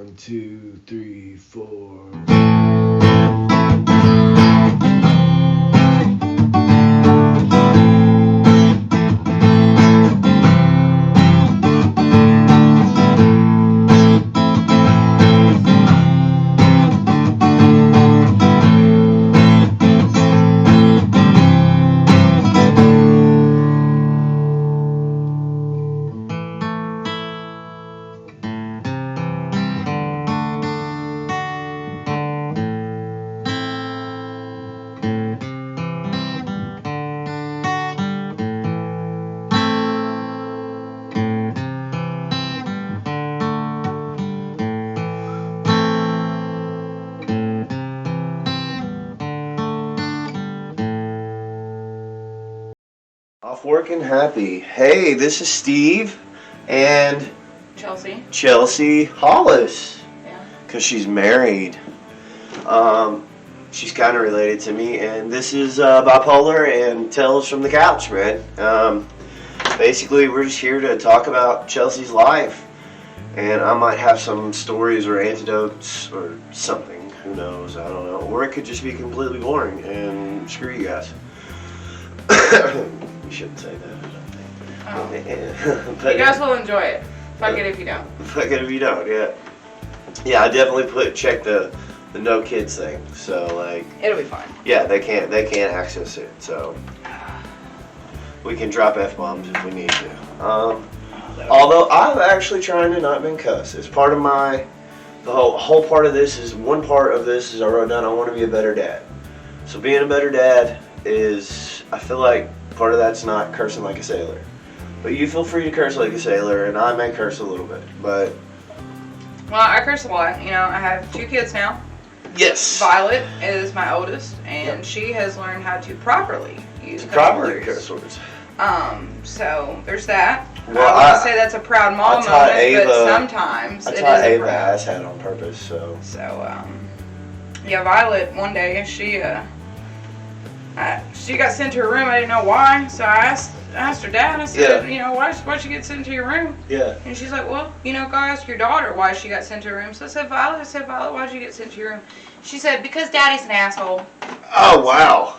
1, 2, 3, 4. Off work and happy. Hey, this is Steve and Chelsey Hollis. Yeah. Because she's married. She's kind of related to me, and this is Bipolar and Tales from the Couch, man. Basically, we're just here to talk about Chelsey's life, and I might have some stories or anecdotes or something. Who knows? I don't know. Or it could just be completely boring, and screw you guys. You shouldn't say that, I don't think. But you guys will enjoy it. Fuck it if you don't. Fuck it if you don't, yeah. Yeah, I definitely check the no kids thing. So like it'll be fine. Yeah, they can't access it. So we can drop F-bombs if we need to. Although I'm actually trying to not been cuss. It's part of the whole part of this is one part of this is I wrote down I want to be a better dad. So being a better dad is, I feel like part of that's not cursing like a sailor. But you feel free to curse like a sailor, and I may curse a little bit, but... Well, I curse a lot. You know, I have 2 kids now. Yes. Violet is my oldest, and she has learned how to properly use curse words. So there's that. Well, I wouldn't say that's a proud mom moment, but sometimes it is taught a Ava proud. asshat on purpose, so... Yeah, Violet, one day, she got sent to her room. I didn't know why, so I asked her dad. I said, you know, why'd she get sent to your room? Yeah. And she's like, well, you know, go ask your daughter why she got sent to her room. So I said, Violet, why'd you get sent to your room? She said, because Daddy's an asshole. Oh, wow.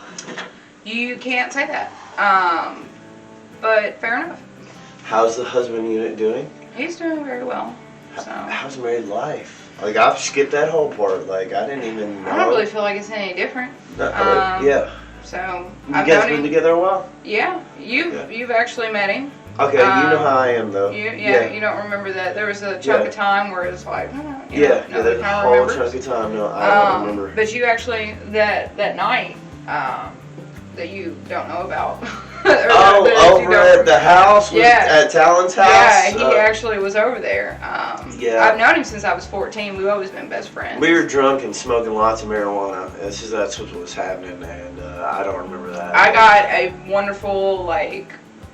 You can't say that. But fair enough. How's the husband unit doing? He's doing very well. So. How's married life? Like, I've skipped that whole part. Like, I didn't even know. I don't really feel like it's any different. Yeah. So you guys been together a while? Yeah, you've actually met him. Okay, you know how I am though. You don't remember that there was a chunk of time where it was like, there's a whole chunk of time. No, I don't remember. But you actually that night that you don't know about. Over at the house, at Talon's house. Yeah, he actually was over there. I've known him since I was 14. We've always been best friends. We were drunk and smoking lots of marijuana. That's what was happening, and I don't remember that. I got a wonderful, great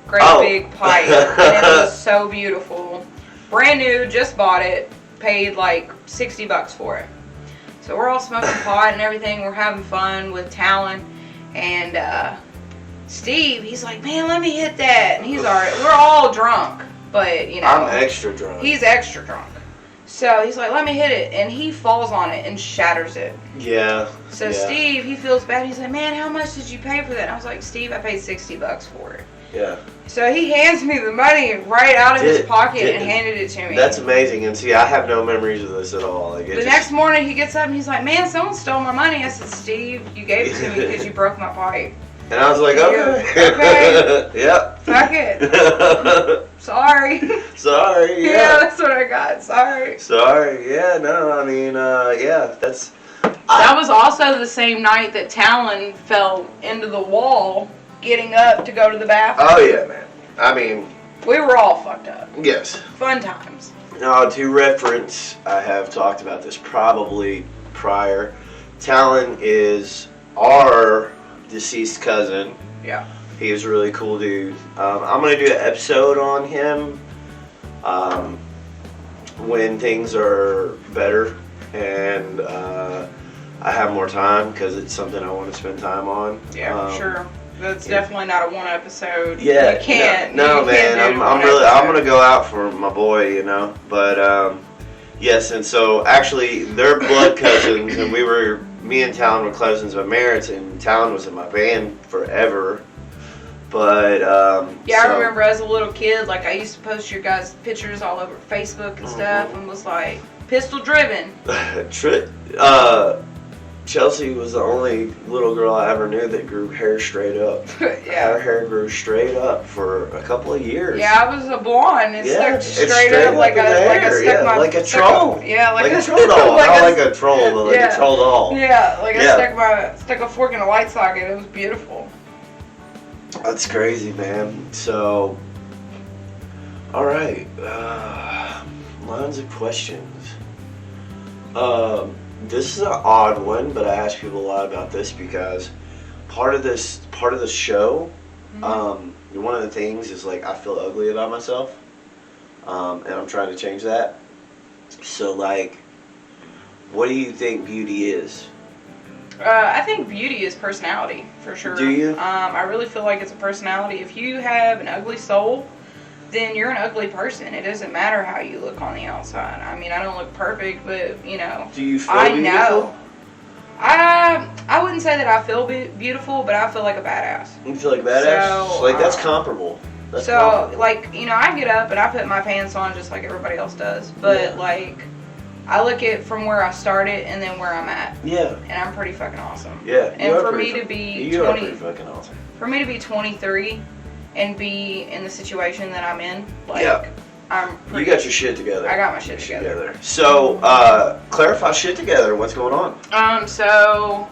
big pipe, and it was so beautiful. Brand new, just bought it, paid $60 for it. So we're all smoking pot and everything. We're having fun with Talon, and Steve, he's like, man, let me hit that. And he's already, we're all drunk, but you know. I'm extra drunk. He's extra drunk. So he's like, let me hit it. And he falls on it and shatters it. Yeah. So Steve, he feels bad. He's like, man, how much did you pay for that? And I was like, Steve, I paid $60 for it. Yeah. So he hands me the money right out of his pocket and handed it to me. That's amazing. And see, I have no memories of this at all. The next morning he gets up and he's like, man, someone stole my money. I said, Steve, you gave it to me because you broke my pipe. And I was like, okay. Okay. Yep. Fuck it. Sorry. Sorry, yeah. Yeah, that's what I got. Sorry. Yeah, no, I mean, that's... That was also the same night that Talon fell into the wall getting up to go to the bathroom. Oh, yeah, man. I mean... We were all fucked up. Yes. Fun times. Now, to reference, I have talked about this probably prior. Talon is our deceased cousin. Yeah. He was a really cool dude. I'm going to do an episode on him when things are better and I have more time because it's something I want to spend time on. Yeah, sure. That's definitely not a one episode. Yeah, you can't. No, man. I'm going to go out for my boy, you know. But Yes, and so actually they're blood cousins, and me and Talon were cousins by marriage, and Talon was in my band forever. But yeah, I remember as a little kid, like I used to post your guys' pictures all over Facebook and stuff, and was like pistol driven. Chelsey was the only little girl I ever knew that grew hair straight up. Yeah. Her hair grew straight up for a couple of years. Yeah, I was a blonde. It stuck straight straight up like like a troll. Like a troll doll. Not like a troll, but like a troll doll. Yeah, like I stuck a fork in a light socket. It was beautiful. That's crazy, man. So, all right, lines of questions. This is an odd one, but I ask people a lot about this because part of the show, one of the things is like I feel ugly about myself, and I'm trying to change that. So, like, what do you think beauty is? I think beauty is personality, for sure. Do you? I really feel like it's a personality. If you have an ugly soul, then you're an ugly person. It doesn't matter how you look on the outside. I mean, I don't look perfect, but, you know. Do you feel beautiful? Know. I wouldn't say that I feel beautiful, but I feel like a badass. You feel like a badass? So, like, that's comparable. That's comparable. Like, you know, I get up and I put my pants on just like everybody else does. But, like, I look at from where I started and then where I'm at. Yeah. And I'm pretty fucking awesome. Yeah. And for me to be you are pretty fucking awesome. For me to be 23 and be in the situation that I'm in, like, I'm pretty... You got your shit together. I got my shit together. So, clarify shit together. What's going on? So,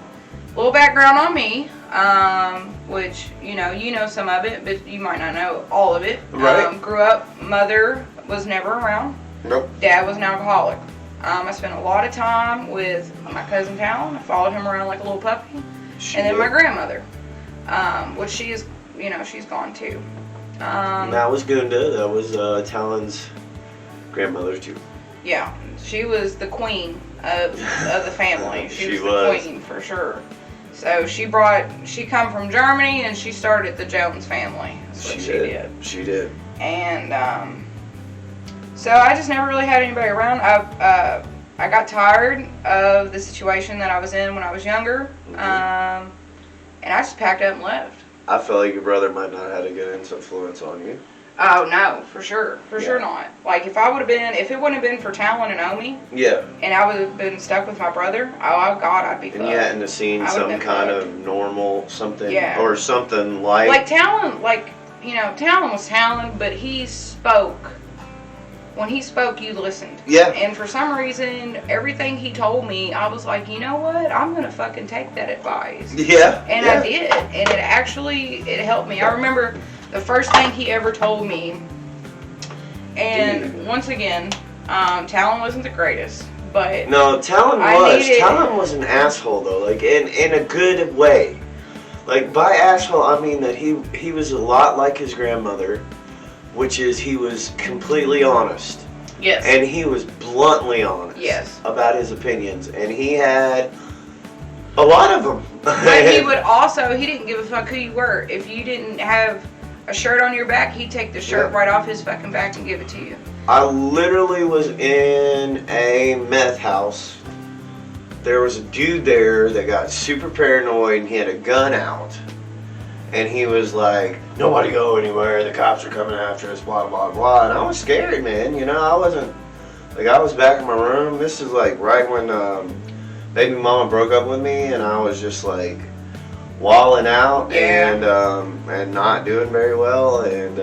a little background on me, which, you know some of it, but you might not know all of it. Right. Grew up, mother was never around. Nope. Dad was an alcoholic. I spent a lot of time with my cousin Talon. I followed him around like a little puppy. And then my grandmother, which she is, she's gone too. That was Gunda. That was Talon's grandmother too. Yeah, she was the queen of the family. She was the queen for sure. So she come from Germany and she started the Jones family. That's what she did. She did. And so I just never really had anybody around. I got tired of the situation that I was in when I was younger, and I just packed up and left. I feel like your brother might not have had a good influence on you. Oh no, for sure not. Like if it wouldn't have been for Talon and Omi, and I would have been stuck with my brother, oh God, I'd be fucked. And you hadn't have seen some kind of normal something, or something like Talon, Talon was Talon, but he spoke. When he spoke, you listened. Yeah. And for some reason, everything he told me, I was like, you know what? I'm going to fucking take that advice. Yeah. And I did. And it helped me. I remember the first thing he ever told me, and once again, Talon wasn't the greatest, but... No, Talon was an asshole, though, like, in a good way. Like, by asshole, I mean that he was a lot like his grandmother, which is he was completely honest. Yes. And he was bluntly honest. Yes. About his opinions. And he had a lot of them. But he didn't give a fuck who you were. If you didn't have a shirt on your back, he'd take the shirt right off his fucking back and give it to you. I literally was in a meth house. There was a dude there that got super paranoid and he had a gun out. And he was like, nobody go anywhere, the cops are coming after us, blah, blah, blah. And I was scared, man. I wasn't, I was back in my room. This is right when baby mama broke up with me, and I was just walling out and not doing very well. And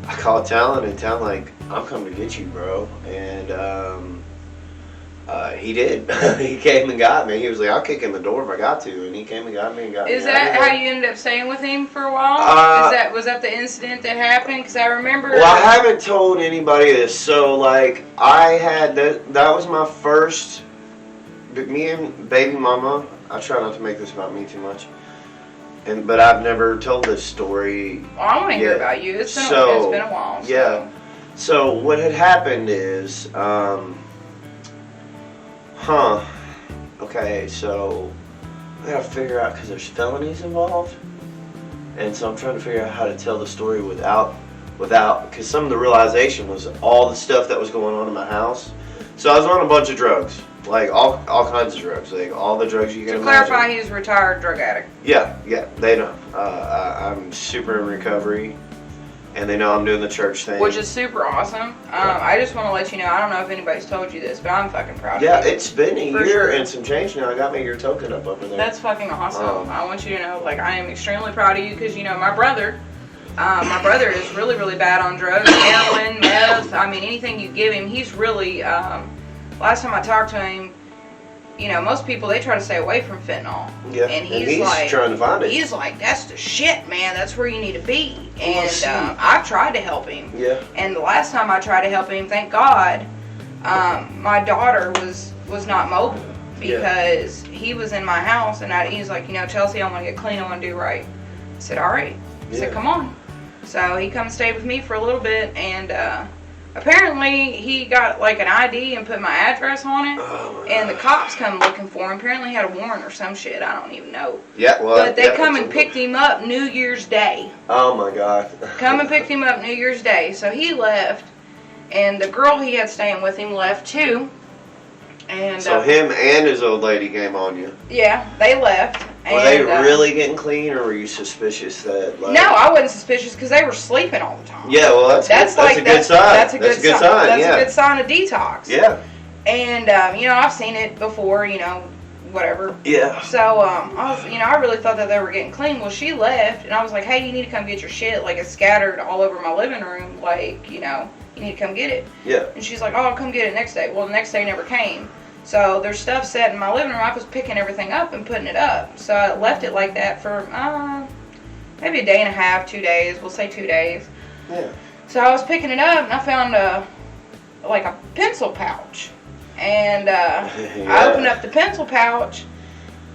I called Talon, and Talon I'm coming to get you, bro. And he did. He came and got me. He was like, I'll kick in the door if I got to. And he came and got me and got me. Is that how you ended up staying with him for a while? Was that the incident that happened? Because I remember... Well, I haven't told anybody this. So, I had... That was my first... Me and baby mama... I try not to make this about me too much. But I've never told this story. Well, I want to hear about you. It's been a while. So. Yeah. So, what had happened is... Okay, so I gotta figure out, because there's felonies involved, and so I'm trying to figure out how to tell the story without, because some of the realization was all the stuff that was going on in my house. So I was on a bunch of drugs, like all kinds of drugs, like all the drugs you can imagine. To clarify, he's a retired drug addict. Yeah, they know. I'm super in recovery, and they know I'm doing the church thing. Which is super awesome. I just want to let you know, I don't know if anybody's told you this, but I'm fucking proud of you. Yeah, it's been a year sure. and some change now. I got me your token up over there. That's fucking awesome. I want you to know, like, I am extremely proud of you because, you know, my brother is really, really bad on drugs, heroin, meth, I mean, anything you give him. He's really, last time I talked to him, you know, most people, they try to stay away from fentanyl. Yeah, and he's like, trying to find it. He's like, that's the shit, man. That's where you need to be. And I've tried to help him. Yeah. And the last time I tried to help him, thank God, my daughter was not mobile because he was in my house, and he was like, you know, Chelsey, I want to get clean. I want to do right. I said, all right. I said, come on. So he come stay with me for a little bit, and apparently he got like an ID and put my address on it, and the cops come looking for him. Apparently he had a warrant or some shit. I don't even know. Yeah, well. But they come and picked him up New Year's Day. Oh my God. Come and picked him up New Year's Day. So he left, and the girl he had staying with him left too. And so him and his old lady came on you. Yeah, they left. Were they really getting clean, or were you suspicious that? Like, no, I wasn't suspicious because they were sleeping all the time. Yeah, well, that's a good sign. That's a good sign. That's yeah. a good sign of detox. Yeah. And you know, I've seen it before. You know, whatever. Yeah. So I really thought that they were getting clean. Well, she left, and I was like, hey, you need to come get your shit. Like, it's scattered all over my living room. Like, you know, you need to come get it. Yeah. And she's like, oh, I'll come get it next day. Well, the next day never came. So there's stuff set in my living room. I was picking everything up and putting it up. So I left it like that for maybe a day and a half, 2 days. We'll say 2 days. Yeah. So I was picking it up, and I found a pencil pouch. And I opened up the pencil pouch,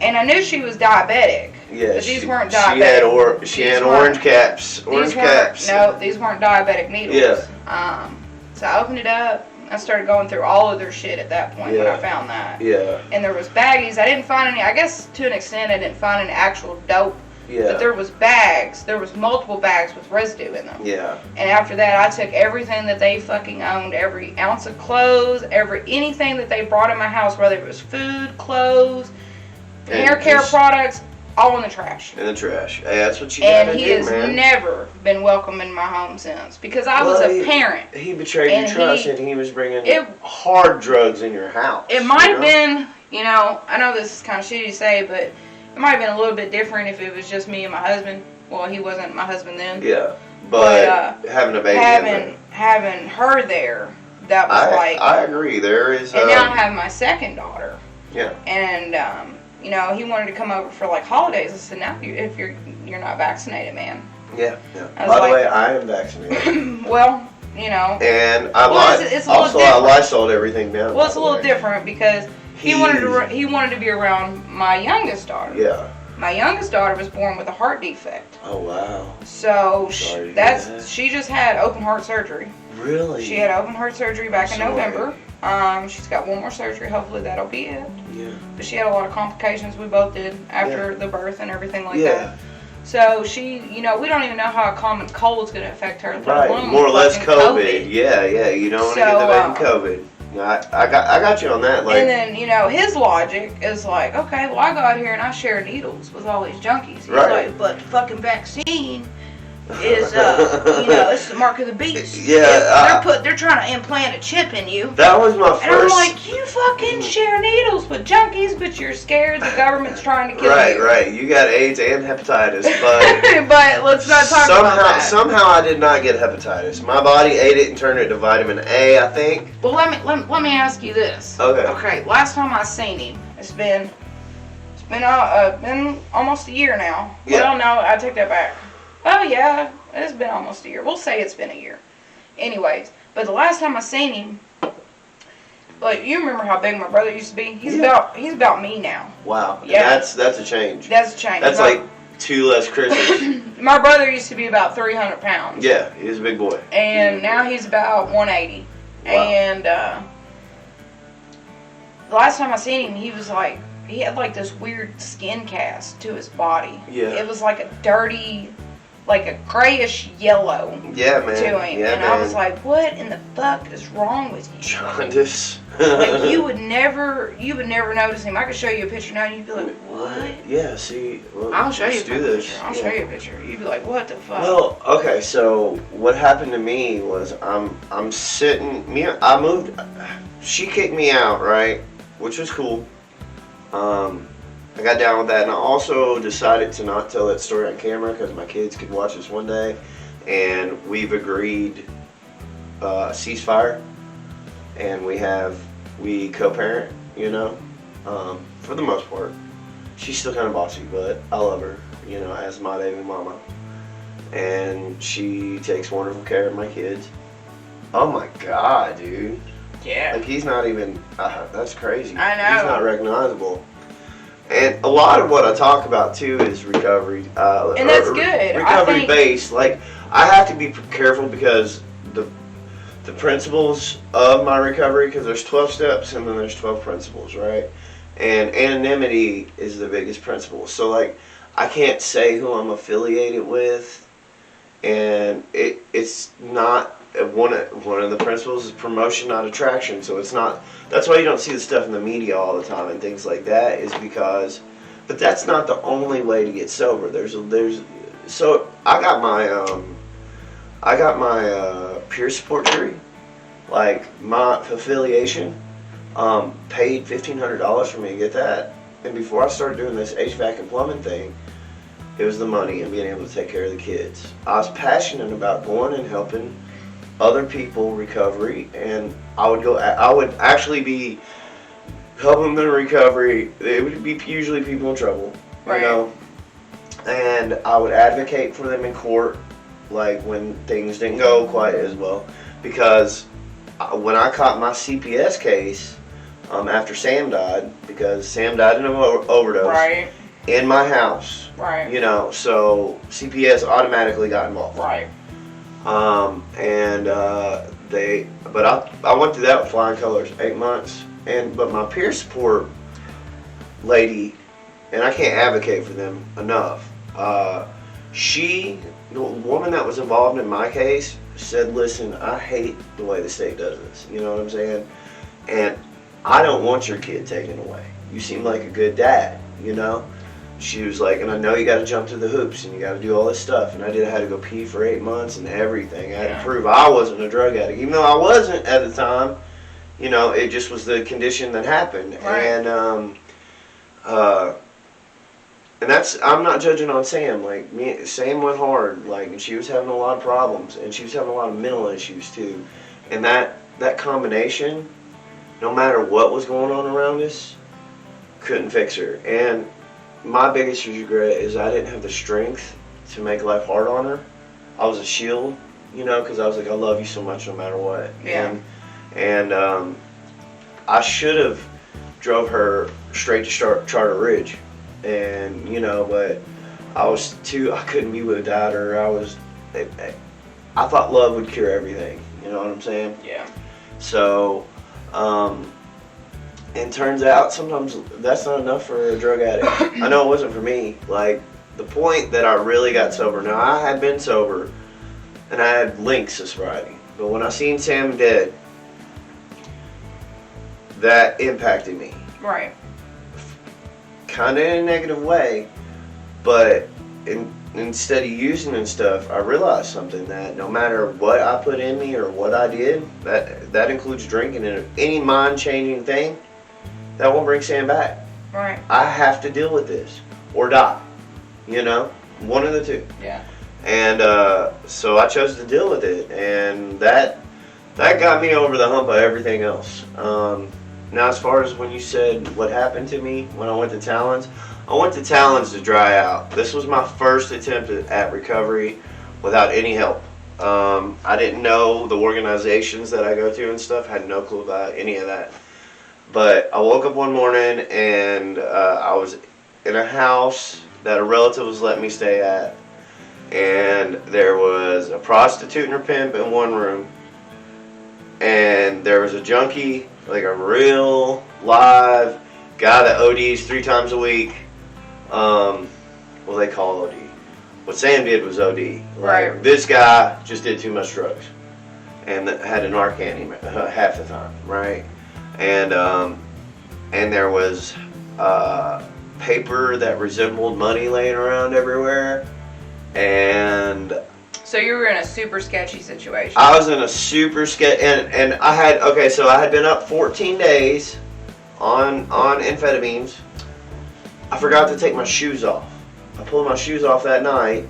and I knew she was diabetic. Yeah, but these weren't diabetic. She had orange caps. Orange caps. No, these weren't diabetic needles. Yeah. So I opened it up. I started going through all of their shit at that point when I found that. Yeah. And there was baggies. I didn't find any. I guess to an extent I didn't find any actual dope. Yeah. But there was bags. There was multiple bags with residue in them. Yeah. And after that, I took everything that they fucking owned, every ounce of clothes, anything that they brought in my house, whether it was food, clothes, hair care products, all in the trash. In the trash. Hey, that's what you gotta do, man. And he has never been welcome in my home since. Because I was a parent. He betrayed your trust, and he was bringing hard drugs in your house. It might have been, you know, I know this is kind of shitty to say, but it might have been a little bit different if it was just me and my husband. Well, he wasn't my husband then. Yeah. But having a baby. Having her there, that was I agree. There is. And now I have my second daughter. Yeah. And, you know, he wanted to come over for like holidays. I said, "No, if you're not vaccinated, man." Yeah. By the way, I am vaccinated. Well, you know. And I Lysoled everything down. Well, it's a little different because he wanted to be around my youngest daughter. Yeah. My youngest daughter was born with a heart defect. Oh wow. So she just had open heart surgery. Really? She had open heart surgery back in November. She's got one more surgery. Hopefully that'll be it. Yeah. But she had a lot of complications. We both did after the birth and everything like that. So she, you know, we don't even know how a common cold is going to affect her. Right. More or less COVID. Yeah. You don't want to get the COVID. I got you on that. Like, and then, you know, his logic is like, okay, well, I go out here and I share needles with all these junkies. He's like, but the fucking vaccine is, you know, it's the mark of the beast. Yeah. They're trying to implant a chip in you. That was my first. And I'm like, you fucking share needles with junkies, but you're scared the government's trying to kill you. Right. You got AIDS and hepatitis, but. But let's not talk about that. Somehow I did not get hepatitis. My body ate it and turned it to vitamin A, I think. Well, let me ask you this. Okay. Last time I seen him, it's been almost a year now. Yeah. Well, no, I take that back. Oh yeah, it's been almost a year. We'll say it's been a year. Anyways, but the last time I seen him, like, you remember how big my brother used to be? He's about me now. Wow. Yeah. That's a change. That's a change. That's like 2 less Christmas. My brother used to be about 300 pounds. Yeah, he's a big boy. And now he's about 180. Wow. And the last time I seen him, he had like this weird skin cast to his body. Yeah. It was like a dirty, like a grayish yellow Yeah, man. to him. Yeah, and man. I was like, what in the fuck is wrong with you? Jaundice. Like, you would never notice him. I could show you a picture now and you'd be like, what? Yeah, see. Well, I'll show you a let's do this. picture. I'll show you a picture. You'd be like, what the fuck? Well, okay, so what happened to me was I'm sitting, I moved, she kicked me out, right, which was cool. I got down with that, and I also decided to not tell that story on camera because my kids could watch this one day, and we've agreed ceasefire, and we co-parent, you know, for the most part. She's still kind of bossy, but I love her, you know, as my baby mama. And she takes wonderful care of my kids. Oh my God, dude. Yeah. Like, he's not even, that's crazy. I know. He's not recognizable. And a lot of what I talk about, too, is recovery. And that's good. Recovery based. Like, I have to be careful because the principles of my recovery, because there's 12 steps and then there's 12 principles, right? And anonymity is the biggest principle. So, like, I can't say who I'm affiliated with, and it's not one of the principles is promotion, not attraction. So it's not. That's why you don't see the stuff in the media all the time and things like that. Is because, but that's not the only way to get sober. So I got my peer support tree, like my affiliation. Paid $1,500 for me to get that. And before I started doing this HVAC and plumbing thing, it was the money and being able to take care of the kids. I was passionate about going and helping other people recovery, and I would actually be helping them in recovery. It would be usually people in trouble, right. You know, and I would advocate for them in court, like when things didn't go quite as well, because when I caught my CPS case after Sam died, because Sam died in an overdose, right. In my house, right. You know, so CPS automatically got involved, right. But I went through that with flying colors, 8 months, but my peer support lady, and I can't advocate for them enough. The woman that was involved in my case said, listen, I hate the way the state does this, you know what I'm saying? And I don't want your kid taken away. You seem like a good dad, you know? She was like, and I know you got to jump through the hoops and you got to do all this stuff. And I had to go pee for 8 months and everything. I had to prove I wasn't a drug addict. Even though I wasn't at the time, you know, it just was the condition that happened. Right. And that's, I'm not judging on Sam. Like, Sam went hard, like, and she was having a lot of problems, and she was having a lot of mental issues too. And that combination, no matter what was going on around us, couldn't fix her. And my biggest regret is I didn't have the strength to make life hard on her. I was a shield, you know, because I was like, I love you so much no matter what. Yeah. And I should have drove her straight to Charter Ridge. And, you know, but I couldn't be without her. I thought love would cure everything. You know what I'm saying? Yeah. So, and turns out sometimes that's not enough for a drug addict. I know it wasn't for me. Like, the point that I really got sober, now I had been sober and I had links to sobriety, but when I seen Sam dead, that impacted me. Right. Kind of in a negative way, but instead of using and stuff, I realized something, that no matter what I put in me or what I did, that includes drinking and any mind-changing thing, that won't bring Sam back. Right. I have to deal with this or die, you know, one of the two. Yeah. And so I chose to deal with it, and that got me over the hump of everything else. Now, as far as when you said what happened to me when I went to Talons to dry out. This was my first attempt at recovery without any help. I didn't know the organizations that I go to and stuff, had no clue about any of that. But I woke up one morning and I was in a house that a relative was letting me stay at. And there was a prostitute and her pimp in one room. And there was a junkie, like a real live guy that ODs 3 times a week. Well, they call OD. What Sam did was OD. Like, Right. this guy just did too much drugs and had a Narcan in him half the time, right? And there was paper that resembled money laying around everywhere, and So you were in a super sketchy situation. I was in a super and I had been up 14 days on amphetamines. I forgot to take my shoes off. I pulled my shoes off that night,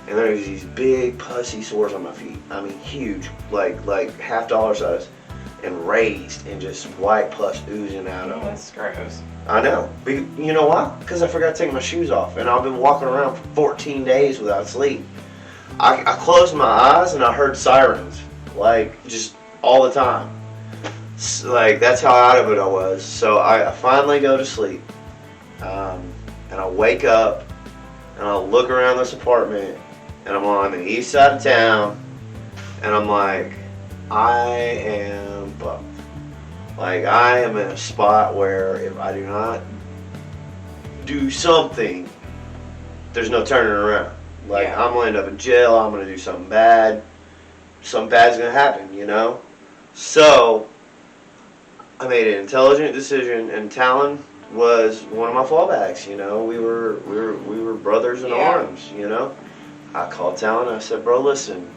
and there was these big pussy sores on my feet. I mean, huge, like half dollar size, and raised, and just white pus oozing out of them. That's gross. I know. But you know why? Because I forgot to take my shoes off, and I've been walking around for 14 days without sleep. I closed my eyes and I heard sirens, like, just all the time. Like, that's how out of it I was. So I finally go to sleep, and I wake up, and I look around this apartment, and I'm on the east side of town, and I'm like, I am fucked. Like, I am in a spot where if I do not do something, there's no turning around. Like, Yeah. I'm going to end up in jail, I'm going to do something bad. Something bad's going to happen, you know? So, I made an intelligent decision, and Talon was one of my fallbacks, you know? We were brothers in arms, you know? I called Talon, I said, bro, listen,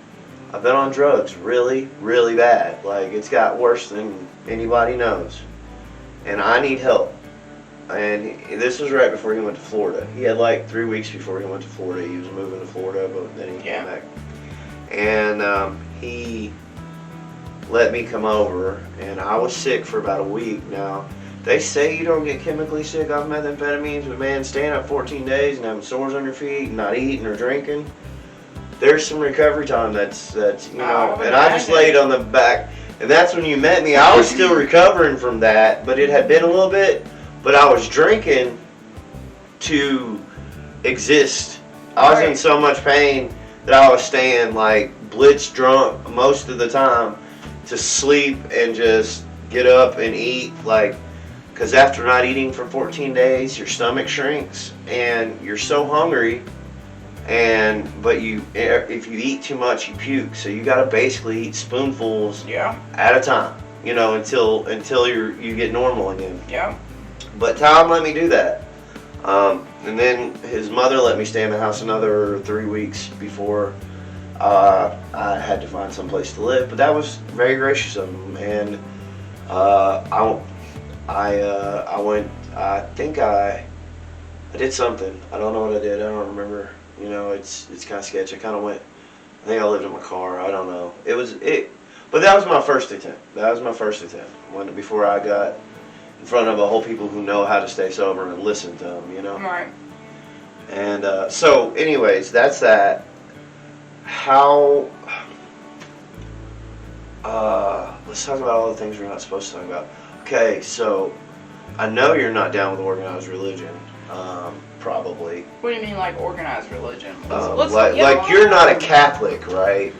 I've been on drugs really, really bad. Like, it's got worse than anybody knows. And I need help. And this was right before he went to Florida. He had like 3 weeks before he went to Florida. He was moving to Florida, but then he came back. And he let me come over, and I was sick for about a week. Now, they say you don't get chemically sick off methamphetamines, but man, staying up 14 days and having sores on your feet and not eating or drinking, there's some recovery time that's you know. And I just laid on the back, and that's when you met me. I was still recovering from that, but it had been a little bit. But I was drinking to exist. I was in so much pain that I was staying like blitz drunk most of the time to sleep and just get up and eat. Like, because after not eating for 14 days, your stomach shrinks and you're so hungry. But if you eat too much, you puke. So you gotta basically eat spoonfuls at a time, you know, until you get normal again. Yeah. But Tom let me do that. And then his mother let me stay in the house another 3 weeks before I had to find some place to live. But that was very gracious of him. And I went. I think I did something. I don't know what I did. I don't remember. You know, it's kind of sketchy. I kind of went. I think I lived in my car. I don't know. But that was my first attempt. Before I got in front of a whole people who know how to stay sober and listen to them, you know? Right. And so, anyways, that's that. How, let's talk about all the things we're not supposed to talk about. Okay, so, I know you're not down with organized religion, probably. What do you mean, like organized religion? Like you're not a Catholic, right?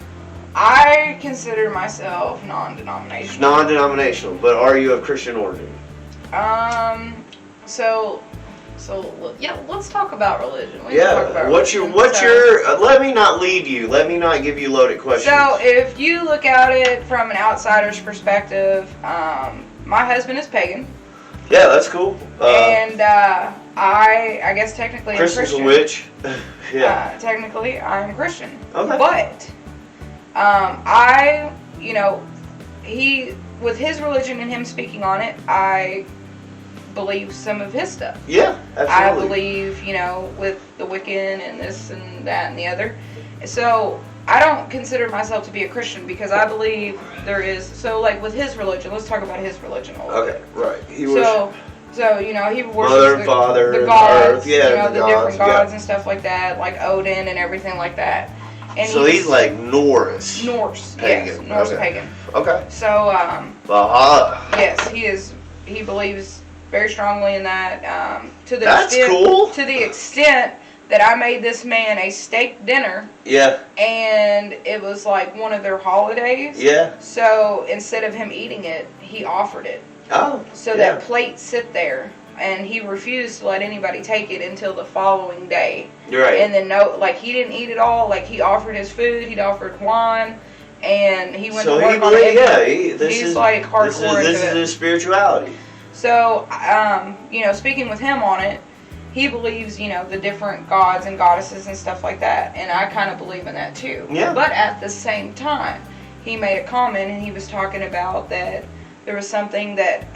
I consider myself non-denominational. Non-denominational, but are you of Christian origin? So yeah, let's talk about religion. What's your? Let me not lead you. Let me not give you loaded questions. So if you look at it from an outsider's perspective, my husband is pagan. Yeah, that's cool. And I guess technically I'm Crystal's Christian. a witch. Yeah. Technically I'm Christian. Okay. But he, with his religion and him speaking on it, I believe some of his stuff. Yeah, absolutely. I believe, with the Wiccan and this and that and the other. So I don't consider myself to be a Christian because I believe there is, so like with his religion, let's talk about his religion a little bit. Right. He worships Mother and Father, the gods, Earth, yeah, the different gods and stuff like that, like Odin and everything like that. And so he's like Norse. Pagan. Yes, Norse pagan. Okay. So, Valhalla. Yes, he believes very strongly in that. That's cool. To the extent that I made this man a steak dinner. Yeah. And it was like one of their holidays. Yeah. So instead of him eating it, he offered it. Oh. So that plate sit there and he refused to let anybody take it until the following day. Right. And then he didn't eat it all. Like, he offered his food, he'd offered wine, and he went to work on it. He's like hardcore. This is his spirituality. So, speaking with him on it, he believes, the different gods and goddesses and stuff like that. And I kind of believe in that too. Yeah. But at the same time, he made a comment, and he was talking about that there was something that,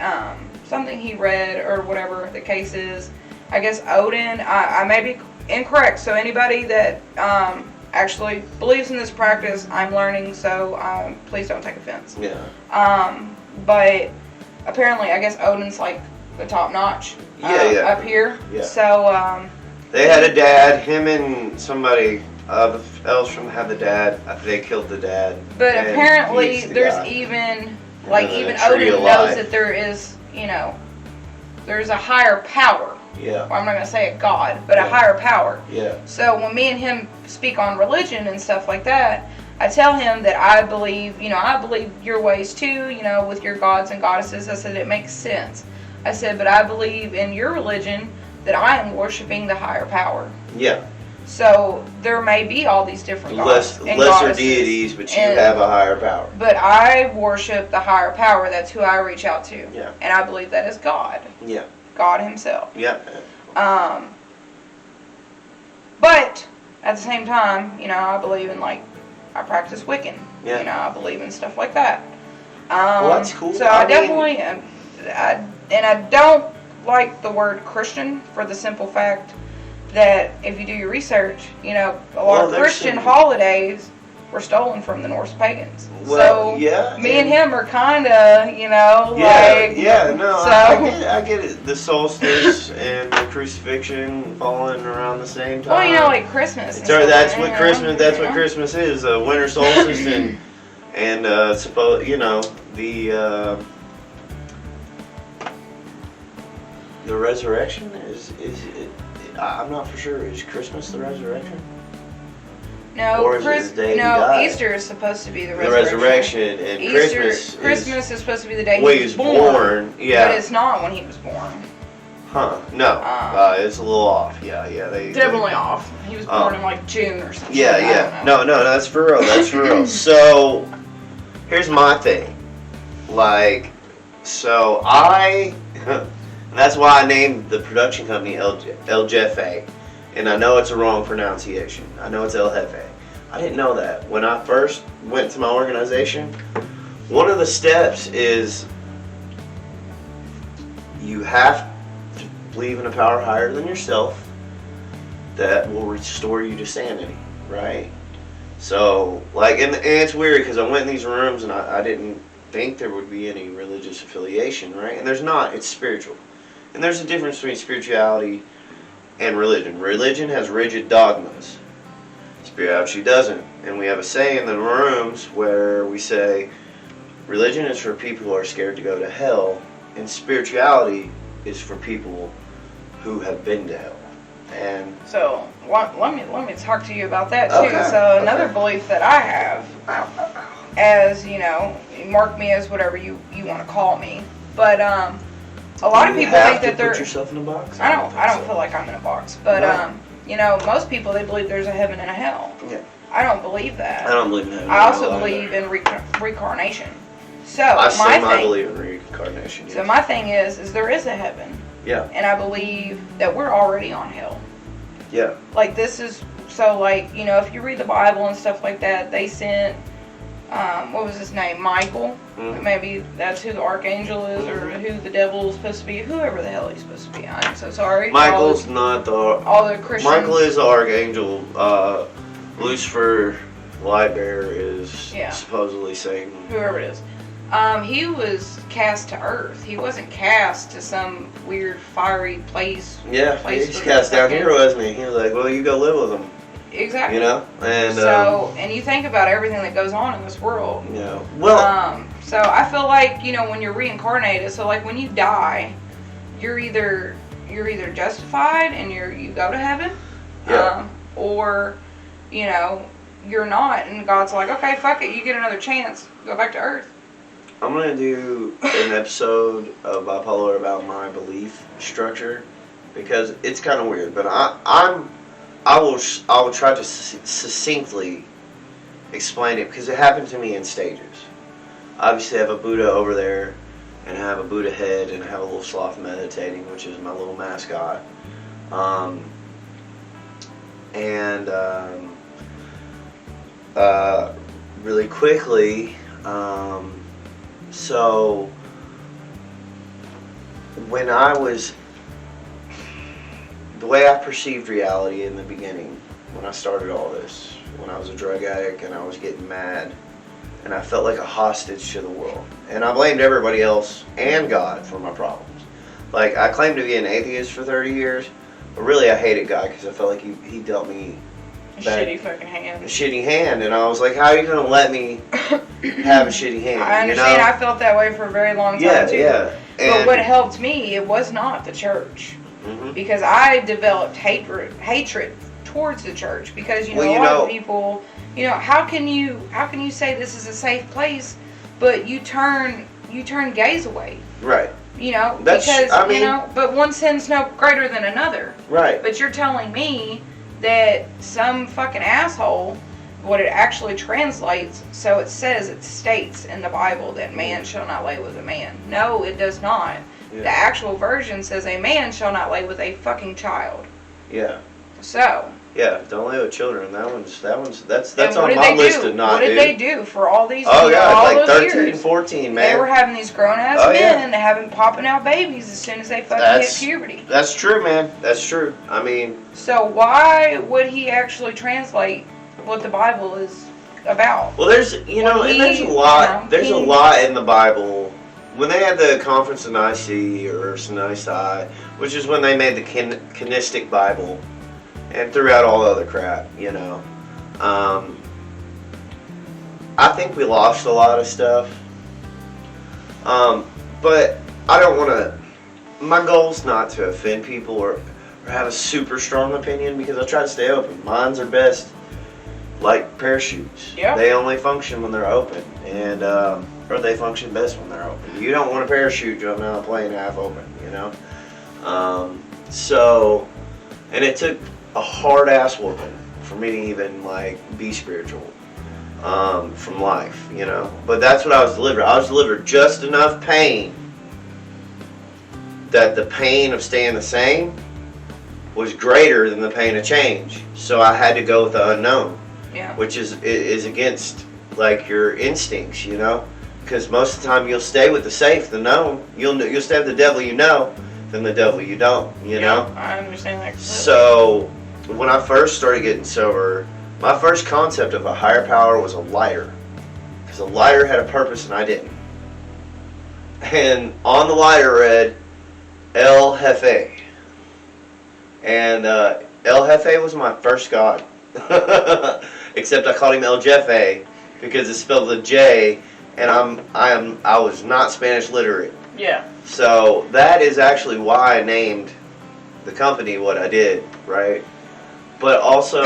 something he read or whatever the case is. I guess Odin, I may be incorrect. So anybody that actually believes in this practice, I'm learning, so please don't take offense. Yeah. But apparently, I guess Odin's like the top notch up here. Yeah. So they had a dad. Him and somebody else from had the dad. They killed the dad. But apparently, there's even even Odin knows that there is there's a higher power. Yeah. Well, I'm not gonna say a god, but a higher power. Yeah. So when me and him speak on religion and stuff like that, I tell him that I believe your ways too, with your gods and goddesses. I said, it makes sense. I said, but I believe in your religion that I am worshiping the higher power. Yeah. So there may be all these different gods and lesser goddesses, deities, but you have a higher power. But I worship the higher power. That's who I reach out to. Yeah. And I believe that is God. Yeah. God himself. Yeah. But at the same time, I believe in I practice Wiccan. Yeah. I believe in stuff like that. Well, that's cool. So I definitely, and I don't like the word Christian for the simple fact that if you do your research, a lot of Christian holidays were stolen from the Norse pagans. Well, so me and him are kind of, no, so, I get it. The solstice and the crucifixion falling around the same time. Well, like Christmas. That's what Christmas. That's what Christmas is. Winter solstice and the resurrection is I'm not for sure. Is Christmas the resurrection? No, Easter is supposed to be the resurrection. The resurrection and Christmas is supposed to be the day he was born. Yeah, but it's not when he was born. Huh? No, it's a little off. Yeah, they definitely off. He was born in June or something. Yeah. No, that's for real. That's for real. So here's my thing. That's why I named the production company El Jefe. And I know it's a wrong pronunciation. I know it's El Jefe. I didn't know that. When I first went to my organization, one of the steps is you have to believe in a power higher than yourself that will restore you to sanity, right? So, and it's weird because I went in these rooms and I didn't think there would be any religious affiliation, right? And there's not. It's spiritual. And there's a difference between spirituality and religion. Religion has rigid dogmas. Spirituality doesn't. And we have a saying in the rooms where we say religion is for people who are scared to go to hell, and spirituality is for people who have been to hell. And so let me talk to you about that too. Okay. So another belief that I have, as mark me as whatever you want to call me, but a lot of people think that they're. Put yourself in a box. I don't feel like I'm in a box, but most people, they believe there's a heaven and a hell. Yeah. I don't believe that. I don't believe in heaven. I also believe in reincarnation. So I believe in reincarnation. Yes. So my thing is there is a heaven. Yeah. And I believe that we're already on hell. Yeah. This is so if you read the Bible and stuff like that, they sent. What was his name? Michael. Mm-hmm. Maybe that's who the archangel is, or who the devil is supposed to be. Whoever the hell he's supposed to be. I'm so sorry. Michael's not the. All the Christians. Michael is the archangel. Lucifer, Lightbearer is supposedly Satan. Whoever it is. He was cast to earth. He wasn't cast to some weird fiery place. Yeah, he's cast down here, wasn't he? He was like, well, you go live with him. Exactly. And and you think about everything that goes on in this world. Yeah. Well. So I feel like when you're reincarnated, so when you die, you're either justified and you go to heaven, or you're not, and God's like, okay, fuck it, you get another chance, go back to earth. I'm gonna do an episode of Bipolar about my belief structure because it's kind of weird. But I will try to succinctly explain it because it happened to me in stages. Obviously, I have a Buddha over there, and I have a Buddha head, and I have a little sloth meditating, which is my little mascot. Really quickly, so when I was, the way I perceived reality in the beginning, when I started all this, when I was a drug addict and I was getting mad, and I felt like a hostage to the world, and I blamed everybody else and God for my problems. Like, I claimed to be an atheist for 30 years, but really I hated God because I felt like he dealt me a shitty fucking hand. A shitty hand, and I was like, how are you going to let me have a shitty hand? I understand. I felt that way for a very long time too. Yeah. But what helped me, it was not the church. Mm-hmm. Because I developed hatred towards the church. Because a lot of people, how can you say this is a safe place, but you turn gays away? Right. But one sin's no greater than another. Right. But you're telling me that some fucking asshole, what it actually translates, so it states in the Bible that man shall not lay with a man. No, it does not. Yeah. The actual version says a man shall not lay with a fucking child. Yeah. So. Yeah, don't lay with children. That's on my list of not. What did they do for all these? Oh yeah, all like those 13, years? 14, man. They were having these grown ass men and having popping out babies as soon as they fucking hit puberty. That's true, man. That's true. I mean. So why would he actually translate what the Bible is about? Well, there's there's a lot. There's a lot in the Bible. When they had the conference in Nicene or Sinai, which is when they made the Canistic Bible. And throughout all the other crap, I think we lost a lot of stuff. But I don't want to. My goal's not to offend people or have a super strong opinion because I try to stay open. Mines are best like parachutes. Yeah. They only function when they're open, and or they function best when they're open. You don't want a parachute jumping out of a plane half open, and it took a hard ass whooping for me to even be spiritual from life, But that's what I was delivered. I was delivered just enough pain that the pain of staying the same was greater than the pain of change. So I had to go with the unknown, which is against your instincts, Because most of the time you'll stay with the safe, the known. You'll stay with the devil than the devil you don't, know. I understand that completely. So. When I first started getting sober, my first concept of a higher power was a lighter. Because a lighter had a purpose and I didn't. And on the lighter read, El Jefe. And El Jefe was my first god. Except I called him El Jefe because it's spelled with a J, and I was not Spanish literate. Yeah. So that is actually why I named the company what I did, right? But also,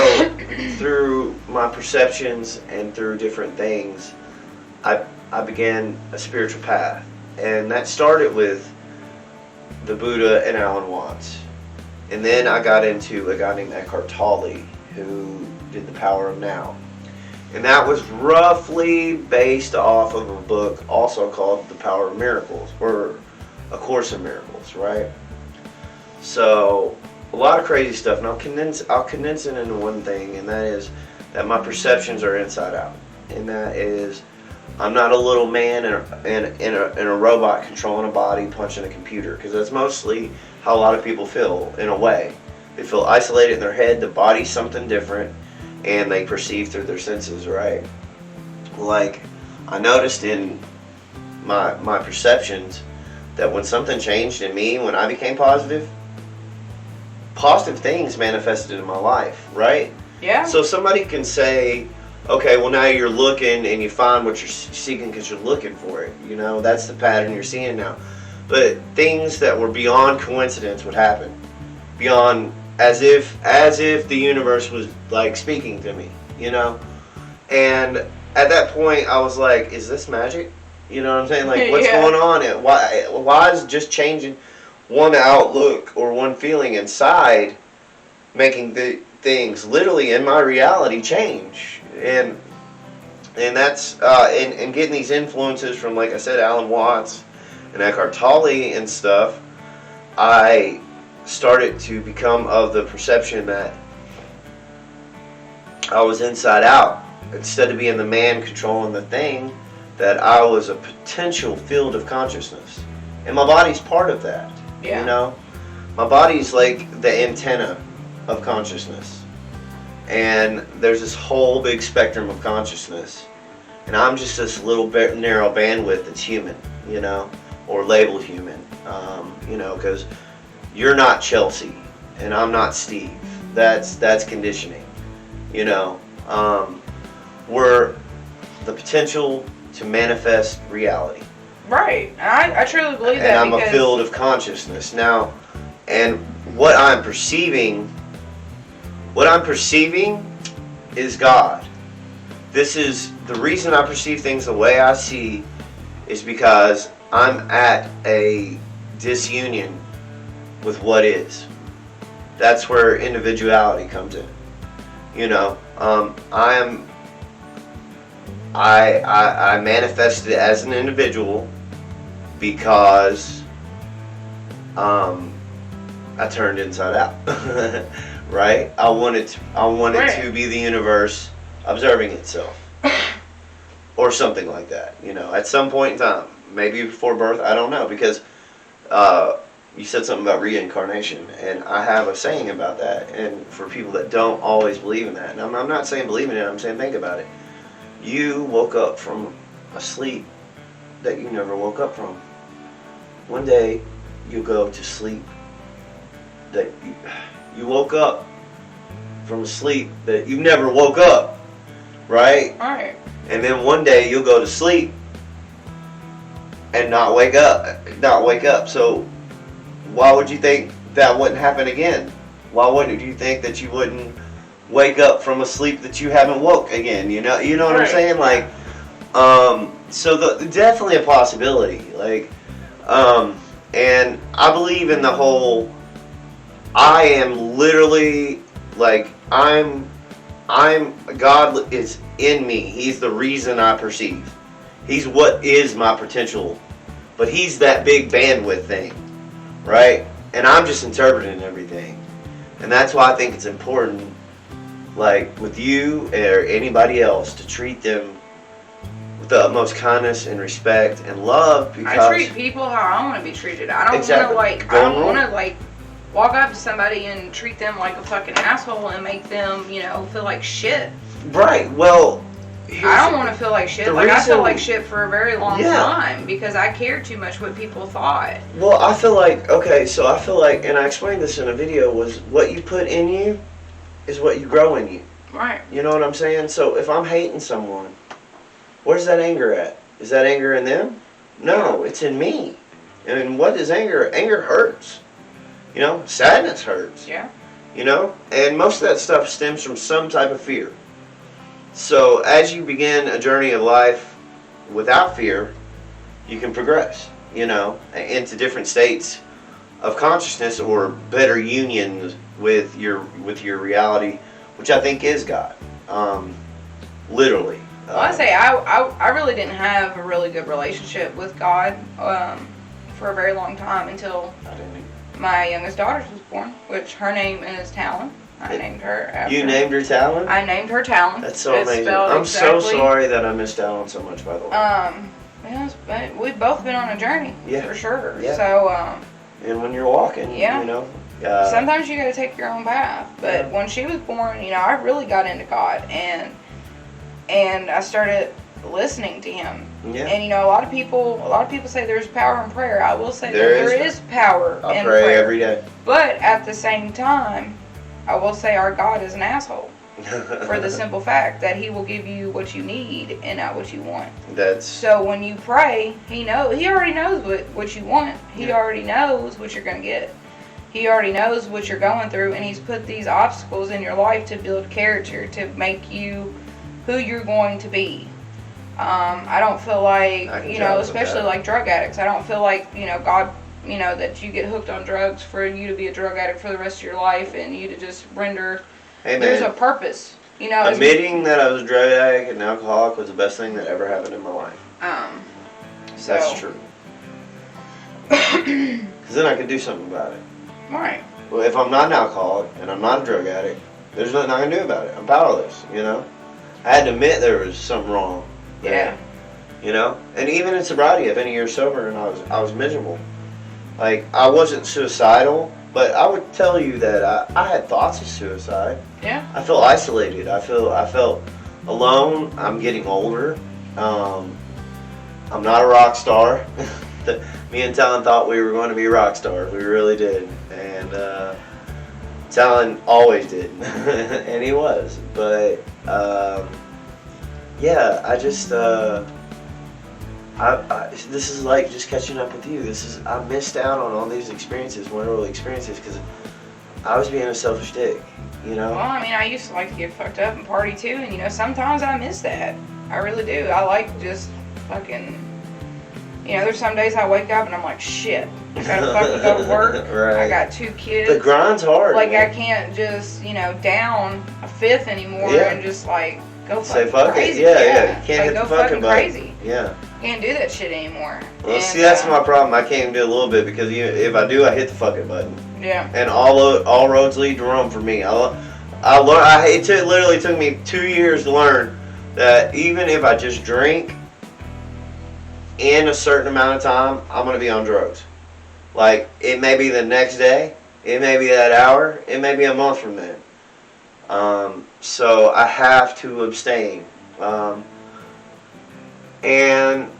through my perceptions and through different things, I began a spiritual path. And that started with the Buddha and Alan Watts. And then I got into a guy named Eckhart Tolle, who did The Power of Now. And that was roughly based off of a book also called The Power of Miracles, or A Course in Miracles, right? So a lot of crazy stuff, and I'll condense it into one thing, and that is that my perceptions are inside out, and that is I'm not a little man in a robot controlling a body, punching a computer, because that's mostly how a lot of people feel in a way. They feel isolated in their head, the body's something different, and they perceive through their senses, right? Like I noticed in my perceptions that when something changed in me, when I became positive things manifested in my life, right? Yeah. So somebody can say, okay, well now you're looking and you find what you're seeking because you're looking for it. That's the pattern you're seeing now. But things that were beyond coincidence would happen. Beyond, as if the universe was speaking to me, And at that point I was like, is this magic? You know what I'm saying? Like, what's Yeah. going on? And why is just changing one outlook or one feeling inside making the things literally in my reality change? And that's and getting these influences from, like I said, Alan Watts and Eckhart Tolle and stuff. I started to become of the perception that I was inside out. Instead of being the man controlling the thing, that I was a potential field of consciousness. And my body's part of that. Yeah. You know? My body's like the antenna of consciousness. And there's this whole big spectrum of consciousness. And I'm just this little narrow bandwidth that's human, you know? Or labeled human. You know, because you're not Chelsey and I'm not Steve. That's conditioning. You know? We're the potential to manifest reality. Right. I truly believe that. And I'm a field of consciousness. Now, and what I'm perceiving is God. This is the reason I perceive things the way I see, is because I'm at a disunion with what is. That's where individuality comes in. You know, I manifested as an individual because I turned inside out. Right? I wanted to be the universe observing itself. Or something like that, you know, at some point in time. Maybe before birth, I don't know, because you said something about reincarnation, and I have a saying about that, and for people that don't always believe in that, and I'm not saying believe in it, I'm saying think about it. You woke up from a sleep that you never woke up from. One day, you'll go to sleep that you woke up from a sleep that you never woke up, right? Right. And then one day, you'll go to sleep and not wake up. So why would you think that wouldn't happen again? Why wouldn't you think that you wouldn't wake up from a sleep that you haven't woke again? You know what I'm saying? Like, so definitely a possibility. Like, and I believe in the whole. I am literally like God is in me. He's the reason I perceive. He's what is my potential. But he's that big bandwidth thing, right? And I'm just interpreting everything. And that's why I think it's important, like with you or anybody else, to treat them with the utmost kindness and respect and love. Because I treat people how I want to be treated. I don't want to walk up to somebody and treat them like a fucking asshole and make them, you know, feel like shit. Right. Well, I don't want to feel like shit. I felt like shit for a very long time because I cared too much what people thought. Well, I feel like, and I explained this in a video, was what you put in you is what you grow in you. Right. You know what I'm saying? So if I'm hating someone, where's that anger at? Is that anger in them? No, it's in me. And what is anger? Anger hurts. You know, sadness hurts. Yeah. You know, and most of that stuff stems from some type of fear. So as you begin a journey of life without fear, you can progress, you know, into different states of consciousness or better union with your reality, which I think is God, literally. Well, I say I really didn't have a really good relationship with God for a very long time until my youngest daughter was born, which her name is Talon. I named her after. You named her Talon? I named her Talon. That's so amazing. I'm so sorry that I missed Talon so much, by the way. Yes, but we've both been on a journey, for sure. Yeah. So, and when you're walking, you know. Sometimes you got to take your own path. But when she was born, you know, I really got into God, and I started listening to Him. Yeah. And you know, a lot of people say there's power in prayer. I will say there is power in prayer. I pray every day. But at the same time, I will say our God is an asshole. For the simple fact that He will give you what you need and not what you want. So when you pray, He already knows what you want. He already knows what you're going to get. He already knows what you're going through, and He's put these obstacles in your life to build character, to make you who you're going to be. I don't feel like, jive with especially that. like drug addicts. I don't feel like, God, that you get hooked on drugs for you to be a drug addict for the rest of your life and you to just render. Hey, man. There's a purpose, Admitting that I was a drug addict and alcoholic was the best thing that ever happened in my life. So. That's true. Because then I could do something about it. Right. Well, if I'm not an alcoholic and I'm not a drug addict, there's nothing I can do about it. I'm powerless, I had to admit there was something wrong. Yeah. And even in sobriety, I've been a year sober and I was miserable. Like, I wasn't suicidal, but I would tell you that I had thoughts of suicide. Yeah. I felt isolated. I felt alone. I'm getting older. I'm not a rock star. Me and Talon thought we were going to be rock stars. We really did. And Talon always did. And he was. But, yeah, I just... this is like just catching up with you. I missed out on all these experiences, wonderful experiences, because I was being a selfish dick, Well, I used to like to get fucked up and party too, and sometimes I miss that. I really do. I like just fucking, there's some days I wake up and I'm like, shit, I gotta fucking go to work. Right. I got 2 kids. The grind's hard. Like, man. I can't just, down a fifth anymore and just like go say fucking fuck crazy. it. Yeah. You can't hit go the fucking button. crazy. Yeah. Can't do that shit anymore. Well, And, see, that's my problem. I can't do a little bit because if I do, I hit the fucking button. Yeah. And all roads lead to Rome for me. It literally took me 2 years to learn that even if I just drink in a certain amount of time, I'm going to be on drugs. Like, it may be the next day, it may be that hour, it may be a month from then. So I have to abstain. And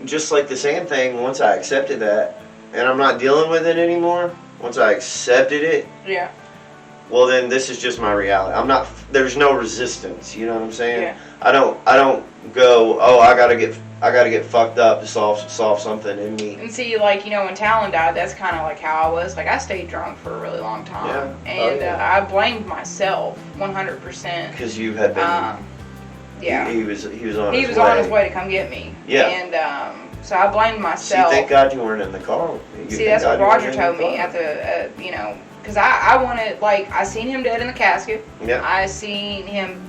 just like the same thing, once I accepted that, and I'm not dealing with it anymore, once I accepted it, Yeah. well then this is just my reality. There's no resistance, you know what I'm saying? Yeah. I don't go, oh, I gotta get fucked up to solve something in me. And see, like, when Talon died, that's kind of like how I was. Like, I stayed drunk for a really long time. Yeah. And I blamed myself 100%. Because you had been, yeah. he was on his way. He was on his way to come get me. Yeah. And so I blamed myself. See, thank God you weren't in the car. See, that's what Roger told me at the, because I wanted, like, I seen him dead in the casket. Yeah. I seen him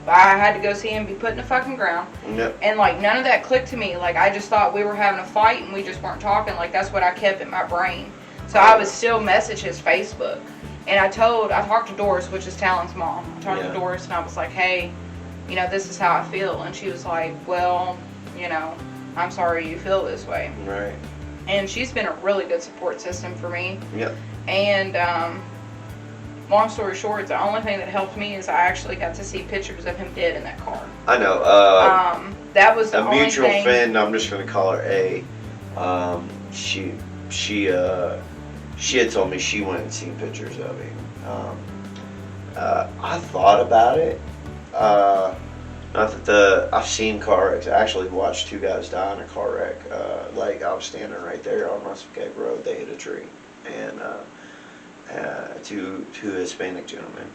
I had to go see him be put in the fucking ground. Yep. And, like, none of that clicked to me. Like, I just thought we were having a fight and we just weren't talking. Like, that's what I kept in my brain. So I would still message his Facebook. And I talked to Doris, which is Talon's mom. I talked to Doris and I was like, hey, this is how I feel. And she was like, well, I'm sorry you feel this way. Right. And she's been a really good support system for me. Yep. And, long story short, the only thing that helped me is I actually got to see pictures of him dead in that car. I know. That was the only thing. A mutual friend, I'm just going to call her A. She had told me she went and seen pictures of him. I thought about it. Not that I've seen car wrecks. I actually watched 2 guys die in a car wreck. Like, I was standing right there on Russell Cave Road. They hit a tree. And, two Hispanic gentlemen.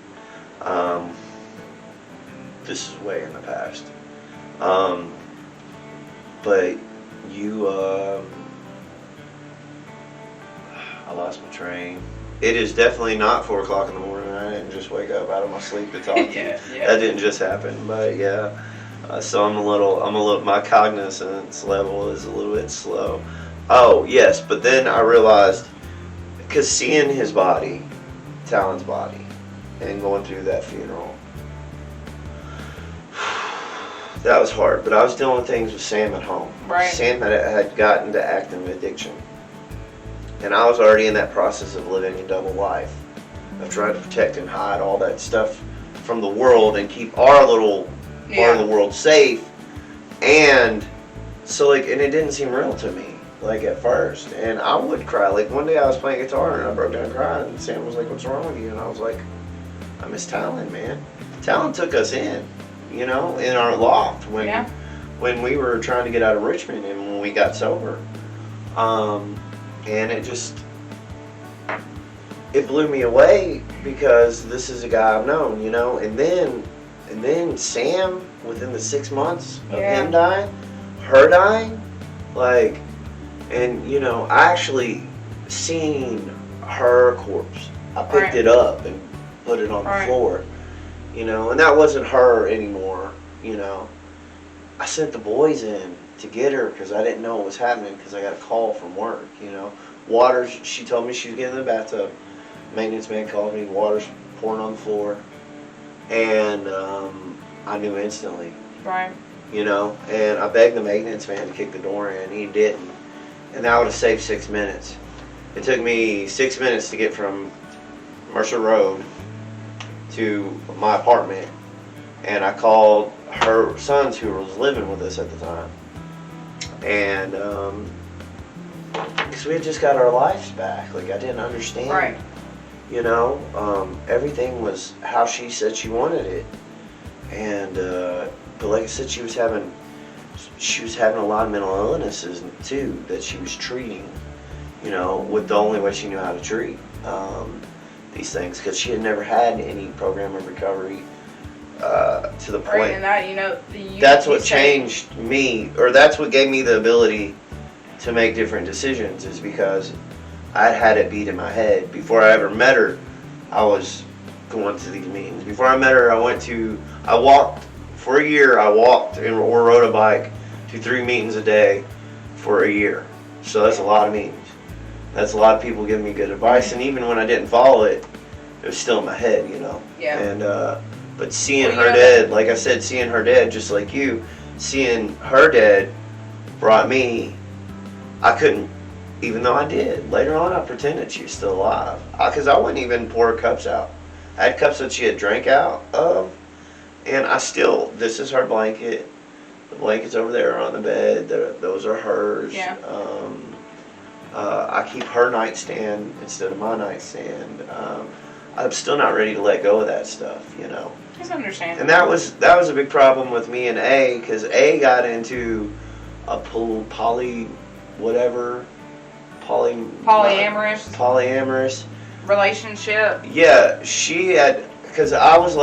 This is way in the past. But I lost my train. It is definitely not 4 o'clock in the morning. I didn't just wake up out of my sleep to talk to you. That didn't just happen. But yeah, so I'm a little. My cognizance level is a little bit slow. Oh yes, but then I realized, because seeing his body, Talon's body, and going through that funeral, that was hard. But I was dealing with things with Sam at home. Right. Sam had gotten to active addiction. And I was already in that process of living a double life, of trying to protect and hide all that stuff from the world and keep our little part of the world safe. And so, like, and it didn't seem real to me, like, at first. And I would cry. Like, one day I was playing guitar and I broke down crying. And Sam was like, "What's wrong with you?" And I was like, "I miss Talon, man." Talon took us in our loft when we were trying to get out of Richmond and when we got sober. And it blew me away because this is a guy I've known, and then And then Sam, within the 6 months of Yeah. him dying, her dying, like, and you know, I actually seen her corpse. I picked Right. it up and put it on the Right. floor, you know, and that wasn't her anymore, you know. I sent the boys in to get her because I didn't know what was happening because I got a call from work, you know. Water, she told me she was getting in the bathtub. Maintenance man called me, water's pouring on the floor. And I knew instantly, Right. you know. And I begged the maintenance man to kick the door in. He didn't. And that would have saved 6 minutes. It took me 6 minutes to get from Mercer Road to my apartment. And I called her sons who was living with us at the time. And, because we had just got our lives back. Like, I didn't understand. Right. You know, everything was how she said she wanted it. And, but like I said, she was having a lot of mental illnesses too that she was treating, you know, with the only way she knew how to treat these things, because she had never had any program of recovery to the point. Right, and that, you know, That's what changed me, or that's what gave me the ability to make different decisions, is because I'd had it beat in my head. Before I ever met her, I was going to these meetings. Before I met her, I walked, for a year, I walked or rode a bike to 3 meetings a day for a year. So that's a lot of meetings. That's a lot of people giving me good advice, and even when I didn't follow it, it was still in my head, you know. Yeah. And, but seeing Well, her you know dead, like I said, seeing her dead, just like you, seeing her dead brought me, I couldn't, even though I did. Later on, I pretended she was still alive. Because I wouldn't even pour her cups out. I had cups that she had drank out of, and I still, this is her blanket. The blanket's over there on the bed. Those are hers. Yeah. I keep her nightstand instead of my nightstand. I'm still not ready to let go of that stuff, you know. It's understandable. And that was a big problem with me and A, because A got into a polyamorous relationship. Yeah, she had, because I was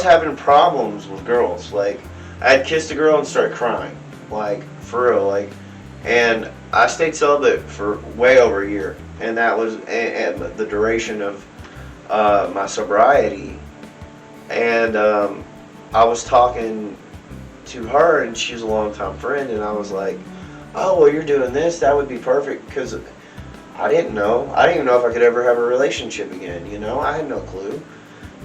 having problems with girls. Like, I had kissed a girl and started crying, like, for real, like, and I stayed celibate for way over a year, and that was and the duration of my sobriety. And I was talking to her, and she's a longtime friend, and I was like, oh, well, you're doing this, that would be perfect, because I didn't know. I didn't even know if I could ever have a relationship again, you know? I had no clue.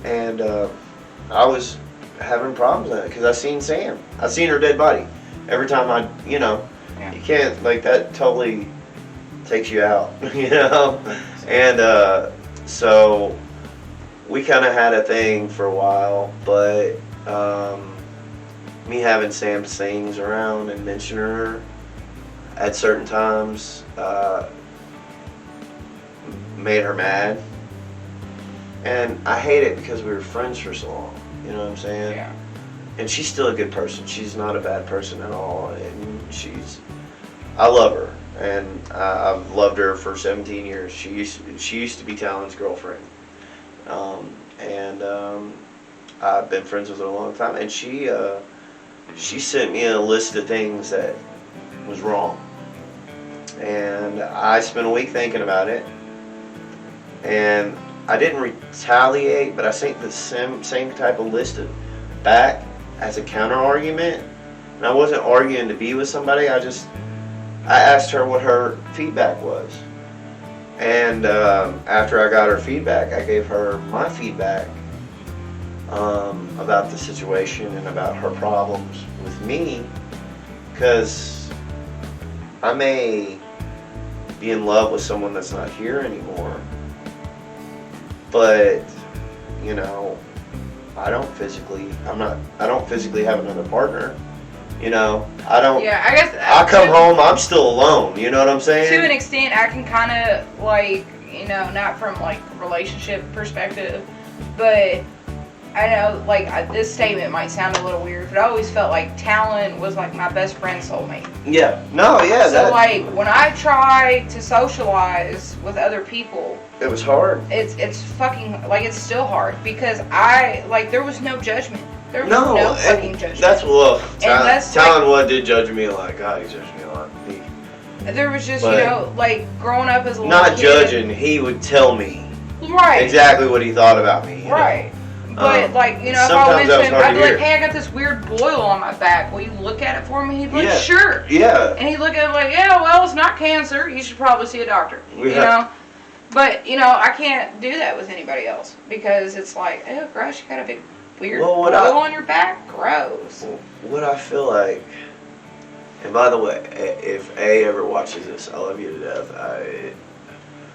And I was having problems with it, because I seen Sam. I seen her dead body. Every time you know, Yeah. you can't, like, that totally takes you out, you know? And so we kind of had a thing for a while, but me having Sam's things around and mentioning her at certain times made her mad. And I hate it because we were friends for so long, you know what I'm saying? Yeah. And she's still a good person. She's not a bad person at all. And I love her. And I've loved her for 17 years. She used to be Talon's girlfriend. I've been friends with her a long time. And she sent me a list of things that was wrong. And I spent a week thinking about it. And I didn't retaliate, but I sent the same type of list back as a counter argument. And I wasn't arguing to be with somebody. I asked her what her feedback was. And after I got her feedback, I gave her my feedback about the situation and about her problems with me. Because I may be in love with someone that's not here anymore. But, you know, I don't physically have another partner. You know, I don't. Yeah, I guess. I come home, I'm still alone. You know what I'm saying? To an extent, I can kind of, like, you know, not from, like, relationship perspective, but I know, like, this statement might sound a little weird, but I always felt like Talon was like my best friend's soulmate. Yeah. No, yeah. So, like, when I try to socialize with other people, it was hard. It's fucking, like, it's still hard because there was no judgment. There was no fucking judgment. That's Talon did judge me a lot. God, he judged me a lot. There was just, like, growing up as a little not kid. Judging, he would tell me right exactly what he thought about me. Right. But, like, if I went to him, I'd be like, hey, I got this weird boil on my back. Will you look at it for me? He'd be like, sure. Yeah. And he'd look at it like, yeah, well, it's not cancer. You should probably see a doctor. You know? But, I can't do that with anybody else. Because it's like, oh, gross, you got a big weird boil on your back? Gross. What I feel like, and by the way, if A ever watches this, I love you to death.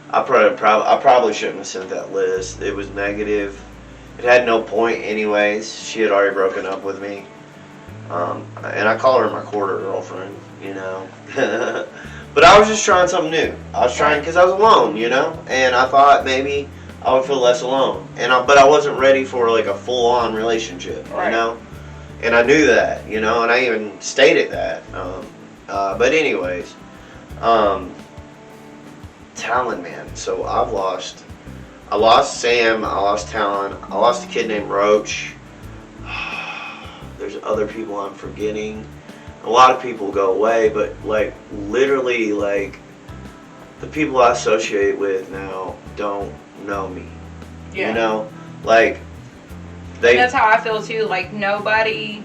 I probably shouldn't have sent that list. It was negative. It had no point anyways. She had already broken up with me. And I call her my quarter girlfriend, But I was just trying something new. I was trying because I was alone, And I thought maybe I would feel less alone. But I wasn't ready for like a full-on relationship, And I knew that, and I even stated that. But anyways, Talon, man. So I lost Sam, I lost Talon, I lost a kid named Roach. There's other people I'm forgetting. A lot of people go away, but like literally like the people I associate with now don't know me. Yeah. Like and that's how I feel too. Like nobody,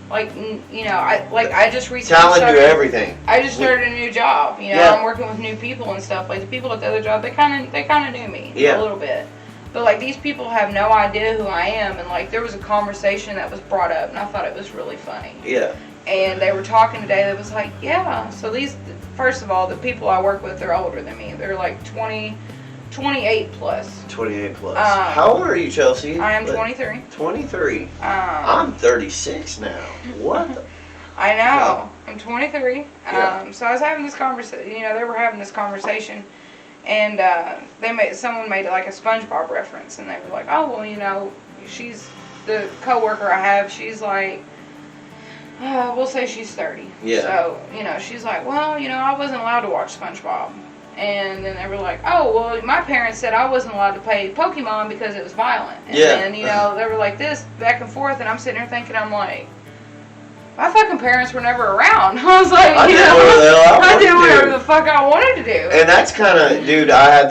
like I just recently Talon knew everything. I just started a new job. I'm working with new people and stuff. Like the people at the other job, they kind of knew me a little bit. But like these people have no idea who I am, and like there was a conversation that was brought up, and I thought it was really funny. Yeah. And they were talking today. That was like, yeah. So first of all, the people I work with, they're older than me. They're like 28 plus. 28 plus. How old are you, Chelsey? I am 23. 23. I'm 36 now. What? I know. I'm 23. Yeah. So I was having this conversation. They were having this conversation, and someone made like a SpongeBob reference, and they were like, oh well, she's the coworker I have. She's like, we'll say she's 30. Yeah. So she's like, well, I wasn't allowed to watch SpongeBob. And then they were like, oh, well, my parents said I wasn't allowed to play Pokemon because it was violent. And then, they were like this, back and forth, and I'm sitting there thinking, I'm like, my fucking parents were never around. I was like, I did whatever the fuck I wanted to do. And that's kind of, dude, I had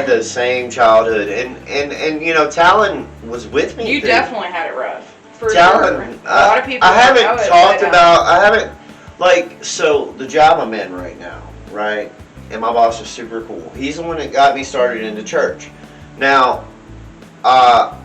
the same childhood. And Talon was with me. You definitely had it rough. For Talon, a lot of people I haven't so the job I'm in right now, right? And my boss is super cool. He's the one that got me started into church. Now, I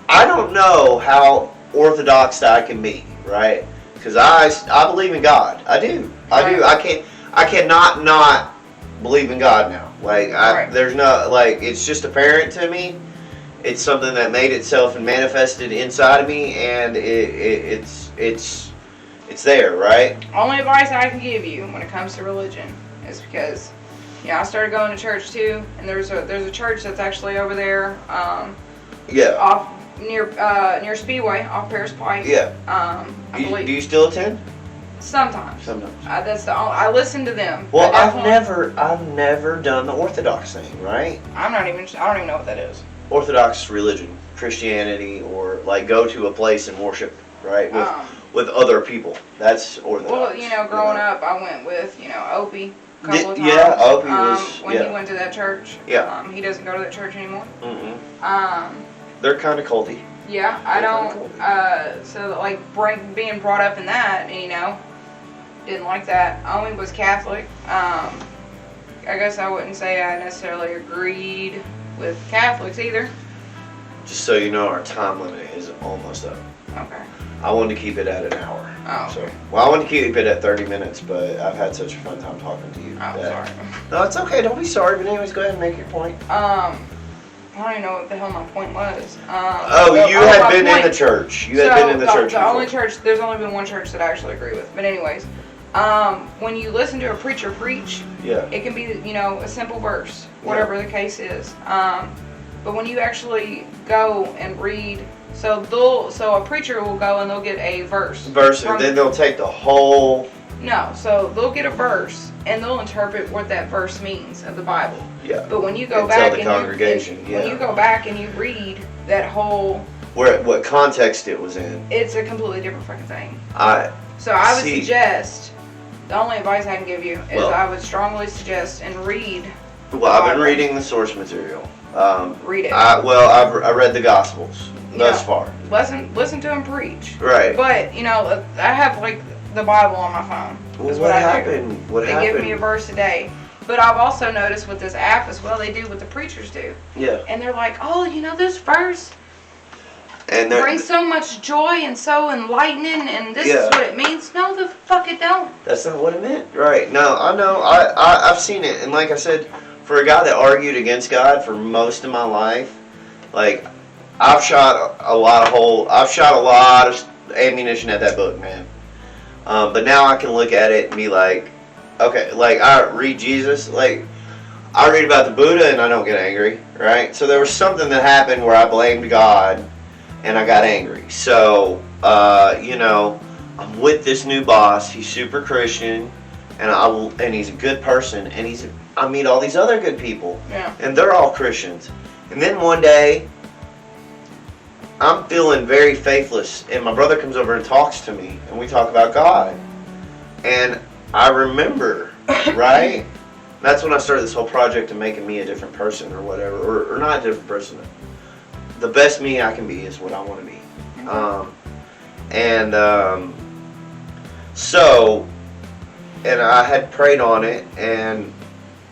don't know how orthodox I can be, right? Because I believe in God. I do. I cannot not believe in God now. Like there's no it's just apparent to me. It's something that made itself and manifested inside of me, and it's there, right? Only advice I can give you when it comes to religion is because, I started going to church too, and there's a church that's actually over there, off near Speedway, off Paris Pike. Yeah. I believe. Do you still attend? Sometimes. That's I listen to them. Well, I've never done the Orthodox thing, right? I don't even know what that is. Orthodox religion, Christianity, or like go to a place and worship, right? With other people. That's Orthodox. Well, growing up, I went with, Opie a couple of times. Yeah, Opie was, when he went to that church. Yeah. He doesn't go to that church anymore. Mm-hmm. They're kind of culty. Yeah, I don't, so, like, being brought up in that, didn't like that. Owen was Catholic. I guess I wouldn't say I necessarily agreed with Catholics either. Just so you know, our time limit is almost up. Okay. I wanted to keep it at an hour. Oh. So, I wanted to keep it at 30 minutes, but I've had such a fun time talking to you. Oh, sorry. No, it's okay. Don't be sorry. But anyways, go ahead and make your point. I don't even know what the hell my point was. You had been in the church. You had been in the church The before. only church, there's only been one church that I actually agree with. But anyways, when you listen to a preacher preach, it can be, a simple verse, whatever the case is. But when you actually go and read, so a preacher will go and they'll get a verse. And then they'll take the whole. No, so they'll get a verse and they'll interpret what that verse means of the Bible. Yeah. But when you go and back tell the congregation, when you go back and you read that whole, what context it was in, it's a completely different fucking thing. So I would suggest, the only advice I can give you is I would strongly suggest and read. Well, I've been reading the source material. Read it. I read the Gospels thus far. Listen to him preach. Right. But I have like the Bible on my phone. Well, what happened? They give me a verse a day. But I've also noticed with this app as well, they do what the preachers do. Yeah. And they're like, oh, this verse and brings so much joy and so enlightening, and this is what it means. No, the fuck it don't. That's not what it meant. Right. No, I know. I've seen it. And like I said, for a guy that argued against God for most of my life, like, I've shot a lot of ammunition at that book, man. But now I can look at it and be like, okay, like, I read Jesus, like, I read about the Buddha and I don't get angry, right? So there was something that happened where I blamed God and I got angry. So, I'm with this new boss. He's super Christian, and he's a good person, and I meet all these other good people, and they're all Christians. And then one day, I'm feeling very faithless, and my brother comes over and talks to me, and we talk about God. And I remember, right? That's when I started this whole project of making me a different person or whatever, or not a different person. The best me I can be is what I want to be. And I had prayed on it, and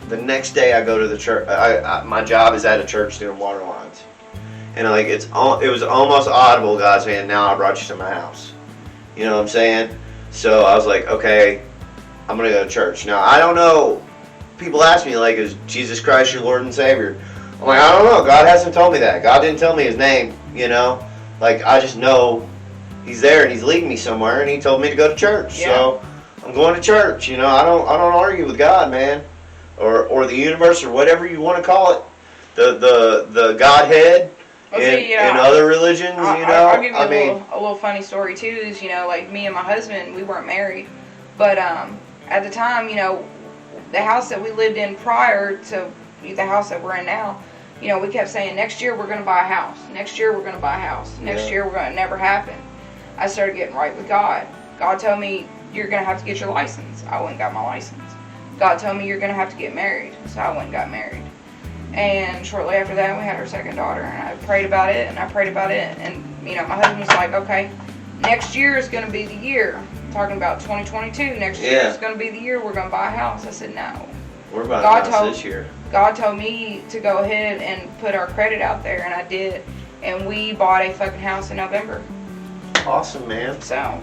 the next day I go to the church. My job is at a church doing water lines. And like it was almost audible, God saying, "Now I brought you to my house." You know what I'm saying? So I was like, okay, I'm gonna go to church. Now I don't know. People ask me like, "Is Jesus Christ your Lord and Savior?" I'm like, I don't know. God hasn't told me that. God didn't tell me His name. Like I just know He's there and He's leading me somewhere, and He told me to go to church. Yeah. So I'm going to church. I don't argue with God, man, or the universe or whatever you want to call it, the Godhead. In other religions, I'll give you a little funny story too. Is like me and my husband, we weren't married, but at the time, the house that we lived in prior to the house that we're in now, we kept saying next year we're gonna buy a house. Next year we're gonna buy a house. Next year we're gonna never happen. I started getting right with God. God told me you're gonna have to get your license. I went and got my license. God told me you're gonna have to get married, so I went and got married. And shortly after that, we had our second daughter, and I prayed about it, and my husband was like, okay, next year is going to be the year. I'm talking about 2022. Next year is going to be the year we're going to buy a house. I said, no. We're buying a house this year. God told me to go ahead and put our credit out there, and I did. And we bought a fucking house in November. Awesome, man. So,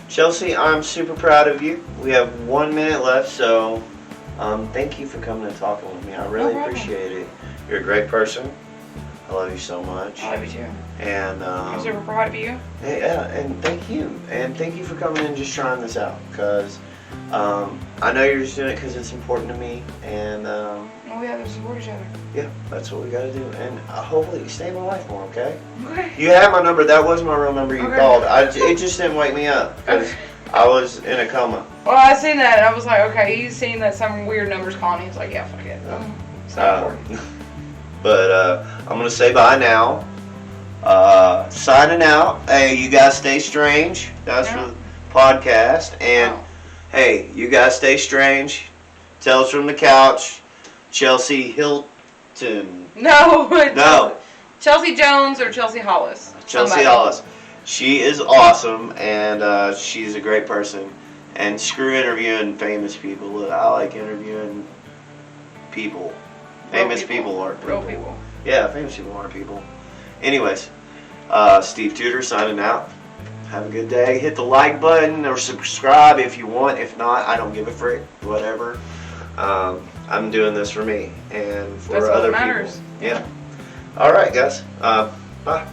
Chelsey, I'm super proud of you. We have 1 minute left, so... thank you for coming and talking with me. I really appreciate it. You're a great person. I love you so much. I love you too. And I'm super proud of you. Yeah, and thank you. And thank you for coming and just trying this out. Because I know you're just doing it because it's important to me. And we have to support each other. Yeah, that's what we got to do. And hopefully you stay in my life more, okay? Okay. You have my number. That was my real number you called. It just didn't wake me up. Because I was in a coma. Well, I seen that, and I was like, okay, he's seen that some weird number's calling. He was like, yeah, fuck it. It's not important. But I'm going to say bye now. Signing out. Hey, you guys stay strange. That's for the podcast. And, hey, you guys stay strange. Tales from the Couch. Chelsey Hilton. No. Chelsey Jones or Chelsey Hollis. Chelsey Hollis. She is awesome, and she's a great person. And screw interviewing famous people. I like interviewing people. Famous people aren't people. Real people. Yeah, famous people aren't people. Anyways, Steve Tudor signing out. Have a good day. Hit the like button or subscribe if you want. If not, I don't give a frick. Whatever. I'm doing this for me and for other people. That's what matters. Yeah. All right, guys. Bye.